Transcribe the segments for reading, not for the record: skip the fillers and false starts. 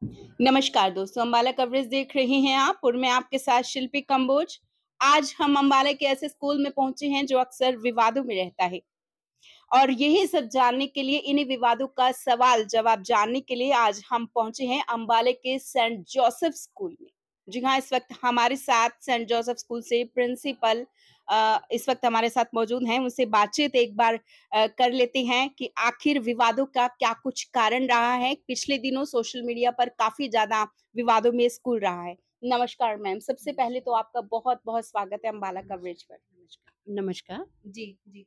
नमस्कार दोस्तों, अम्बाला कवरेज देख रहे हैं आप और मैं आपके साथ शिल्पी कंबोज। आज हम अम्बाला के ऐसे स्कूल में पहुंचे हैं जो अक्सर विवादों में रहता है और यही सब जानने के लिए इन्हीं विवादों का सवाल जवाब जानने के लिए आज हम पहुंचे हैं अम्बाले के सेंट जोसेफ स्कूल में। जी हाँ, इस वक्त हमारे साथ सेंट जोसेफ स्कूल से प्रिंसिपल इस वक्त हमारे साथ मौजूद हैं। उनसे बातचीत एक बार कर लेते हैं कि आखिर विवादों का क्या कुछ कारण रहा है। पिछले दिनों सोशल मीडिया पर काफी ज्यादा विवादों में स्कूल रहा है। नमस्कार मैम, सबसे पहले तो आपका बहुत बहुत स्वागत है अम्बाला कवरेज पर। नमस्कार। जी जी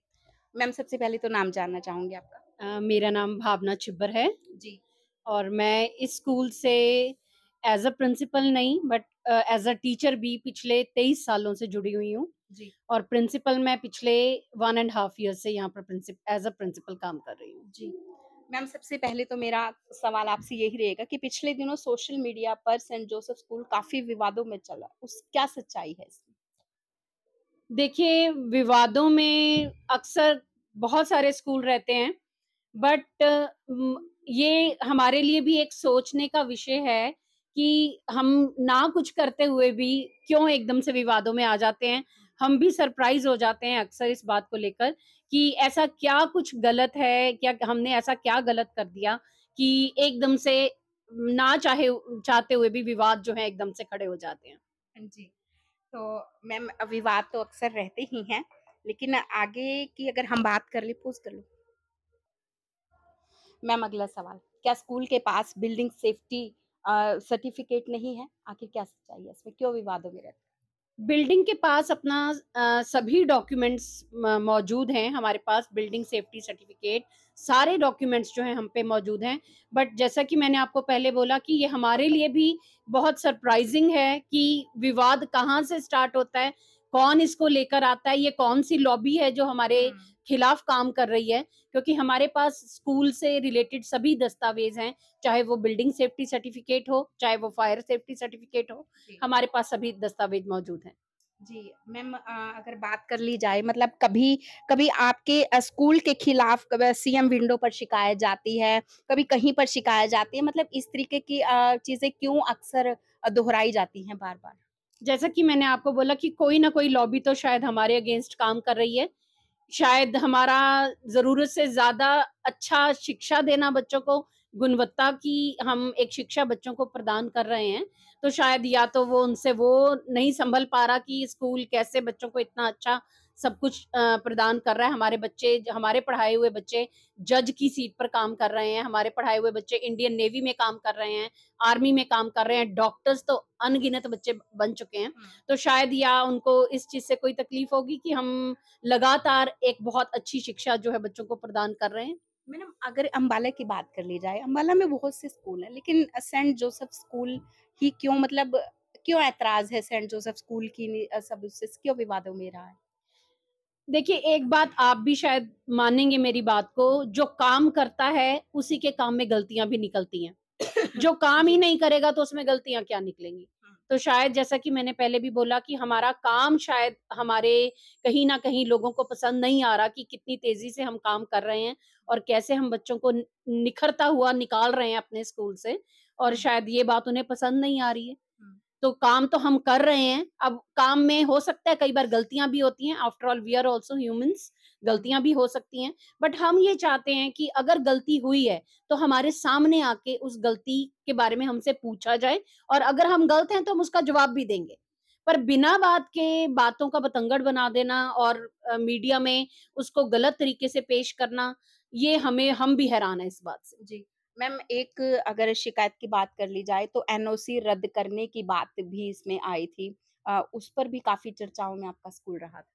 मैम, सबसे पहले तो नाम जानना चाहूंगी आपका। मेरा नाम भावना छिब्बर है जी और मैं इस स्कूल से एज़ अ प्रिंसिपल नहीं बट एज़ अ टीचर भी पिछले 23 सालों से जुड़ी हुई हूँ जी और प्रिंसिपल मैं पिछले 1 एंड हाफ ईयर से यहाँ पर एज़ अ प्रिंसिपल काम कर रही हूँ। जी मैम, सबसे पहले तो मेरा सवाल आपसे यही रहेगा कि पिछले दिनों सोशल मीडिया पर सेंट जोसेफ स्कूल काफी विवादों में चला, उस क्या सच्चाई है इसमें? देखिए, विवादों में अक्सर बहुत सारे स्कूल रहते हैं बट ये हमारे लिए भी एक सोचने का विषय है कि हम ना कुछ करते हुए भी क्यों एकदम से विवादों में आ जाते हैं। हम भी सरप्राइज़ हो जाते हैं अक्सर इस बात को लेकर कि ऐसा क्या कुछ गलत है, क्या हमने ऐसा क्या गलत कर दिया कि एकदम से ना चाहते हुए भी विवाद जो है एकदम से खड़े हो जाते हैं। जी, तो मैम विवाद तो अक्सर रहते ही हैं, लेकिन आगे की अगर हम बात कर लें, पोज़ कर लो। मैम अगला सवाल, क्या स्कूल के पास बिल्डिंग सेफ्टी सर्टिफिकेट नहीं है? आखिर क्या सच्चाई है इसमें? क्यों विवादों में रहते हैं? बिल्डिंग के पास अपना सभी डॉक्यूमेंट्स मौजूद हैं हमारे पास बिल्डिंग सेफ्टी सर्टिफिकेट सारे डॉक्यूमेंट्स जो हैं हम पे मौजूद हैं बट जैसा कि मैंने आपको पहले बोला कि ये हमारे लिए भी बहुत सरप्राइजिंग है कि विवाद कहाँ से स्टार्ट होता है, कौन इसको लेकर आता है, ये कौन सी लॉबी है जो हमारे खिलाफ काम कर रही है, क्योंकि हमारे पास स्कूल से रिलेटेड सभी दस्तावेज हैं, चाहे वो बिल्डिंग सेफ्टी सर्टिफिकेट हो, चाहे वो फायर सेफ्टी सर्टिफिकेट हो, जी। हमारे पास सभी दस्तावेज मौजूद हैं। जी, मैम अगर बात कर ली जाए मतलब कभी कभी आपके स्कूल के खिलाफ सीएम विंडो पर शिकायत जाती है, कभी कहीं पर शिकायत जाती है, मतलब इस तरीके की चीज़ें क्यों अक्सर दोहराई जाती हैं बार-बार? जैसा कि मैंने आपको बोला कि कोई ना कोई लॉबी तो शायद हमारे अगेंस्ट काम कर रही है। शायद हमारा ज़रूरत से ज़्यादा अच्छा शिक्षा देना बच्चों को, गुणवत्ता की हम एक शिक्षा बच्चों को प्रदान कर रहे हैं, तो शायद या तो वो उनसे वो नहीं सँभल पा रहा कि स्कूल कैसे बच्चों को इतना अच्छा सब कुछ प्रदान कर रहा है। हमारे पढ़ाए हुए बच्चे जज की सीट पर काम कर रहे हैं, हमारे पढ़ाए हुए बच्चे इंडियन नेवी में काम कर रहे हैं, आर्मी में काम कर रहे हैं, डॉक्टर्स तो अनगिनत बच्चे बन चुके हैं। हुँ। तो शायद या उनको इस चीज़ से कोई तकलीफ़ होगी कि हम लगातार एक बहुत अच्छी शिक्षा जो है बच्चों को प्रदान कर रहे हैं। मैडम अगर अम्बाला की बात कर ली जाए, अम्बाला में बहुत से स्कूल हैं, लेकिन सेंट जोसेफ स्कूल ही क्यों मतलब क्यों ऐतराज़ है सेंट जोसेफ स्कूल की सब उससे क्यों विवादों में रहा है? देखिए, एक बात आप भी शायद मानेंगे मेरी बात को, जो काम करता है, उसी के काम में गलतियाँ भी निकलती हैं। जो काम ही जी। नहीं करेगा तो उसमें गलतियाँ क्या निकलेंगी? हुँ। तो शायद जैसा कि मैंने पहले भी बोला कि हमारा काम शायद हमारे कहीं न कहीं लोगों को पसंद नहीं आ रहा कि कितनी तेज़ी से हम काम कर रहे हैं और कैसे हम बच्चों को निखरता हुआ निकाल रहे हैं अपने स्कूल से और हुँ, शायद ये बात उन्हें पसंद नहीं आ रही है। हुँ। तो काम तो हम कर रहे हैं, अब काम में हो सकता है कई बार गलतियाँ भी होती हैं, after all we are also humans, हुँ। गलतियाँ भी हो सकती हैं, बट हम ये चाहते हैं कि अगर गलती हुई है, तो हमारे सामने आके उस गलती के बारे में हमसे पूछा जाए और अगर हम गलत हैं, तो हम उसका जवाब भी देंगे। पर बिना बात के बातों का बतंगड़ बना देना और मीडिया में उसको गलत तरीके से पेश करना, ये हम भी हैरान हैं इस बात से। जी। मैम एक अगर शिकायत की बात कर ली जाए तो एनओसी रद्द करने की बात भी इसमें आई थी। उस पर भी काफ़ी चर्चाओं में आपका स्कूल रहा था।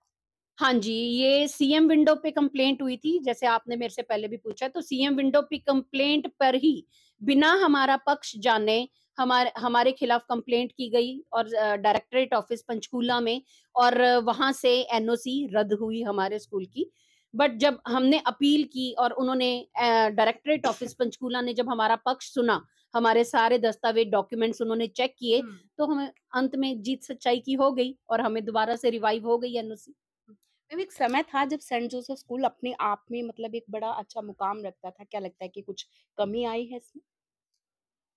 हाँ जी, ये सीएम विंडो पे कंप्लेंट हुई थी, जैसे आपने मेरे से पहले भी पूछा, तो सीएम विंडो पे कंप्लेंट पर ही बिना हमारा पक्ष जाने हमारे खिलाफ कंप्लेंट की गई और डायरेक्टरेट ऑफिस पंचकूला में और वहाँ से एनओसी रद्द हुई हमारे स्कूल की। बट जब हमने अपील की और उन्होंने डायरेक्टरेट ऑफिस पंचकूला ने जब हमारा पक्ष सुना, हमारे सारे दस्तावेज डॉक्यूमेंट्स उन्होंने चेक किए, हुँ। तो हमें अंत में जीत सच्चाई की हो गई और हमें दोबारा से रिवाइव हो गई एनओसी। मैम एक समय था जब सेंट जोसेफ स्कूल अपने आप में मतलब एक बड़ा अच्छा मुकाम रखता था। क्या लगता है कि कुछ कमी आई है इसमें?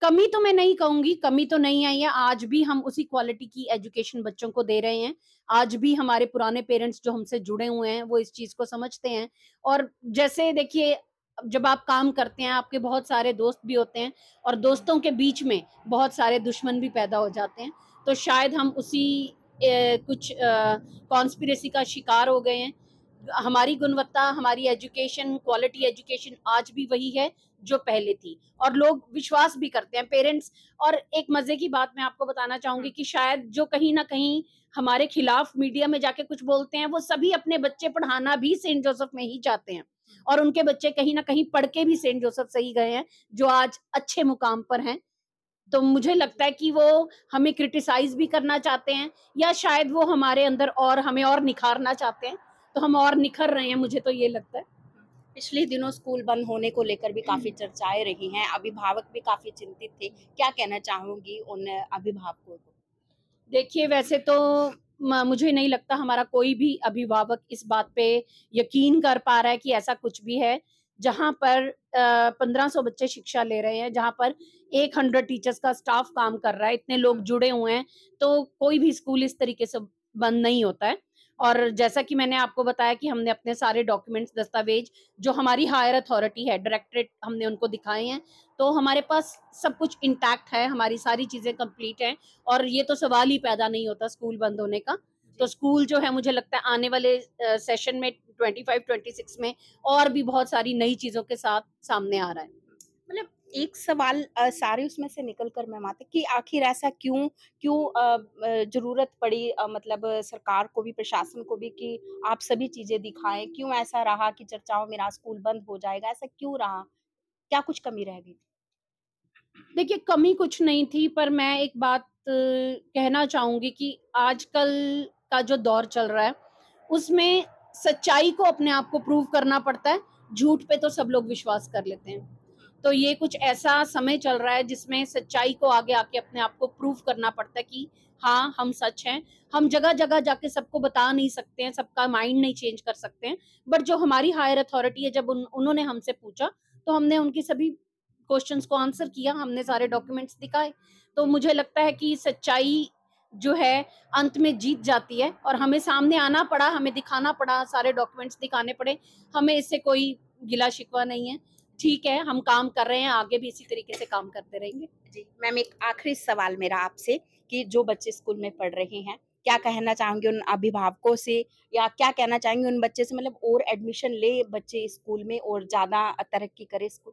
कमी तो मैं नहीं कहूँगी, कमी तो नहीं आई है, आज भी हम उसी क्वालिटी की एजुकेशन बच्चों को दे रहे हैं। आज भी हमारे पुराने पेरेंट्स जो हमसे जुड़े हुए हैं, वो इस चीज़ को समझते हैं। और जैसे देखिए, जब आप काम करते हैं, आपके बहुत सारे दोस्त भी होते हैं और दोस्तों के बीच में बहुत सारे दुश्मन भी पैदा हो जाते हैं। तो शायद हम उसी कुछ कॉन्स्पिरेसी का शिकार हो गए हैं। हमारी गुणवत्ता, हमारी एजुकेशन, क्वालिटी एजुकेशन आज भी वही है जो पहले थी, और लोग विश्वास भी करते हैं, पेरेंट्स। और एक मजे की बात मैं आपको बताना चाहूंगी कि शायद जो कहीं ना कहीं हमारे खिलाफ मीडिया में जाके कुछ बोलते हैं, वो सभी अपने बच्चे पढ़ाना भी सेंट जोसेफ में ही चाहते हैं, और उनके बच्चे कहीं ना कहीं पढ़ के भी सेंट जोसेफ से ही गए हैं, जो आज अच्छे मुकाम पर हैं। तो मुझे लगता है कि वो हमें क्रिटिसाइज भी करना चाहते हैं, या शायद वो हमारे अंदर और हमें और निखारना चाहते हैं। तो हम और निखर रहे हैं, मुझे तो ये लगता है। पिछले दिनों स्कूल बंद होने को लेकर भी काफी चर्चाएं रही हैं, अभिभावक भी काफी चिंतित थे। क्या कहना चाहूंगी उन अभिभावकों को? देखिए, वैसे तो मुझे नहीं लगता हमारा कोई भी अभिभावक इस बात पे यकीन कर पा रहा है कि ऐसा कुछ भी है। जहाँ पर 1500 बच्चे शिक्षा ले रहे हैं, जहाँ पर 100 टीचर्स का स्टाफ काम कर रहा है, इतने लोग जुड़े हुए हैं, तो कोई भी स्कूल इस तरीके से बंद नहीं होता है। और जैसा कि मैंने आपको बताया कि हमने अपने सारे डॉक्यूमेंट्स, दस्तावेज, जो हमारी हायर अथॉरिटी है, डायरेक्टरेट, हमने उनको दिखाए हैं। तो हमारे पास सब कुछ इंटैक्ट है, हमारी सारी चीजें कंप्लीट हैं, और ये तो सवाल ही पैदा नहीं होता स्कूल बंद होने का। तो स्कूल जो है, मुझे लगता है आने वाले सेशन में 25-26 में और भी बहुत सारी नई चीजों के साथ सामने आ रहा है। मतलब एक सवाल सारे उसमें से निकल कर मैम आते कि आखिर ऐसा क्यों क्यों जरूरत पड़ी, मतलब सरकार को भी, प्रशासन को भी, कि आप सभी चीजें दिखाएं? क्यों ऐसा रहा कि चर्चाओं में रहा स्कूल बंद हो जाएगा? ऐसा क्यों रहा? क्या कुछ कमी रह गई? देखिए, कमी कुछ नहीं थी, पर मैं एक बात कहना चाहूँगी कि आजकल का जो दौर चल रहा है, उसमें सच्चाई को अपने आप को प्रूव करना पड़ता है, झूठ पे तो सब लोग विश्वास कर लेते हैं। तो ये कुछ ऐसा समय चल रहा है जिसमें सच्चाई को आगे आके अपने आप को प्रूव करना पड़ता है कि हाँ, हम सच हैं। हम जगह-जगह जाके सबको बता नहीं सकते हैं, सबका माइंड नहीं चेंज कर सकते हैं, बट जो हमारी हायर अथॉरिटी है, जब उन्होंने हमसे पूछा, तो हमने उनकी सभी क्वेश्चंस को आंसर किया, हमने सारे डॉक्यूमेंट्स दिखाए। तो मुझे लगता है कि सच्चाई जो है अंत में जीत जाती है, और हमें सामने आना पड़ा, हमें दिखाना पड़ा, सारे डॉक्यूमेंट्स दिखाने पड़े। हमें इससे कोई गिला शिकवा नहीं है। ठीक है, हम काम कर रहे हैं, आगे भी इसी तरीके से काम करते रहेंगे। जी मैम, एक आखिरी सवाल मेरा आपसे कि जो बच्चे स्कूल में पढ़ रहे हैं, क्या कहना चाहेंगे उन अभिभावकों से, या क्या कहना चाहेंगे उन बच्चे से, मतलब और एडमिशन ले बच्चे स्कूल में और ज्यादा तरक्की करे स्कूल?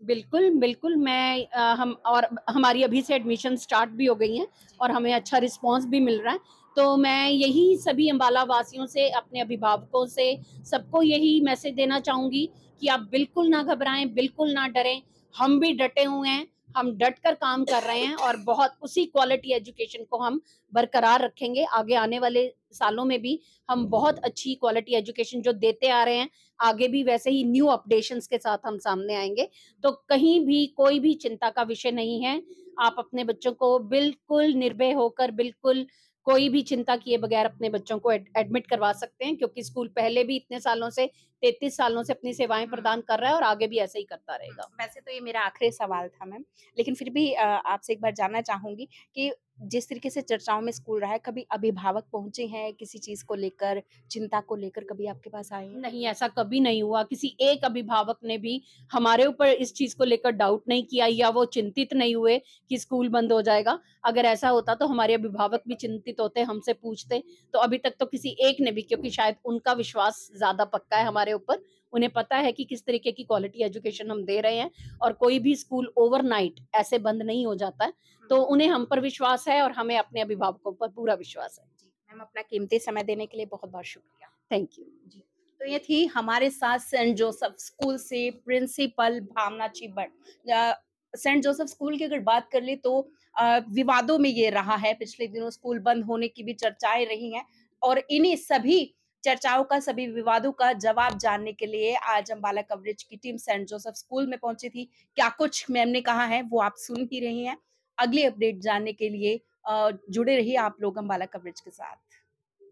बिल्कुल, बिल्कुल, मैं हम और हमारी अभी से एडमिशन स्टार्ट भी हो गई हैं, और हमें अच्छा रिस्पॉन्स भी मिल रहा है। तो मैं यही सभी अम्बाला वासियों से, अपने अभिभावकों से, सबको यही मैसेज देना चाहूँगी कि आप बिल्कुल ना घबराएँ, बिल्कुल ना डरें। हम भी डटे हुए हैं, हम डट कर काम कर रहे हैं, और बहुत उसी क्वालिटी एजुकेशन को हम बरकरार रखेंगे। आगे आने वाले सालों में भी हम बहुत अच्छी क्वालिटी एजुकेशन जो देते आ रहे हैं, आगे भी वैसे ही न्यू अपडेशंस के साथ हम सामने आएँगे। तो कहीं भी कोई भी चिंता का विषय नहीं है। आप अपने बच्चों को बिल्कुल निर्भय होकर, बिल्कुल कोई भी चिंता किए बगैर अपने बच्चों को एडमिट करवा सकते हैं, क्योंकि स्कूल पहले भी इतने सालों से, 33 सालों से अपनी सेवाएँ प्रदान कर रहा है, और आगे भी ऐसे ही करता रहेगा। वैसे तो ये मेरा आखिरी सवाल था मैम, लेकिन फिर भी आपसे एक बार जानना चाहूँगी कि जिस तरीके से चर्चाओं में स्कूल रहा है, कभी अभिभावक पहुँचे हैं किसी चीज़ को लेकर, चिंता को लेकर कभी आपके पास आए हैं? नहीं, ऐसा कभी नहीं हुआ। किसी एक अभिभावक ने भी हमारे ऊपर इस चीज़ को लेकर डाउट नहीं किया, या वो चिंतित नहीं हुए कि स्कूल बंद हो जाएगा। अगर ऐसा होता तो हमारे अभिभावक भी चिंतित होते, हमसे पूछते। तो अभी तक तो किसी एक ने भी, क्योंकि शायद उनका विश्वास ज़्यादा पक्का है हमारे ऊपर। उन्हें पता है कि किस तरीके की क्वालिटी एजुकेशन हम दे रहे हैं, और कोई भी स्कूल ओवरनाइट ऐसे बंद नहीं हो जाता है। तो उन्हें हम पर विश्वास है, और हमें अपने अभिभावकों पर पूरा विश्वास है। जी, मैम अपना कीमती समय देने के लिए बहुत-बहुत शुक्रिया। Thank you. जी, तो ये थी हमारे साथ सेंट जोसेफ स्कूल से प्रिंसिपल भावना चिब्बड़। सेंट जोसेफ स्कूल की अगर बात कर ले तो विवादों में ये रहा है, पिछले दिनों स्कूल बंद होने की भी चर्चाएँ रही हैं, और इन्हीं सभी चर्चाओं का, सभी विवादों का जवाब जानने के लिए आज अम्बाला कवरेज की टीम सेंट जोसेफ स्कूल में पहुंची थी। क्या कुछ मैम ने कहा है वो आप सुन ही रही हैं। अगली अपडेट जानने के लिए जुड़े रहिए आप लोग अम्बाला कवरेज के साथ।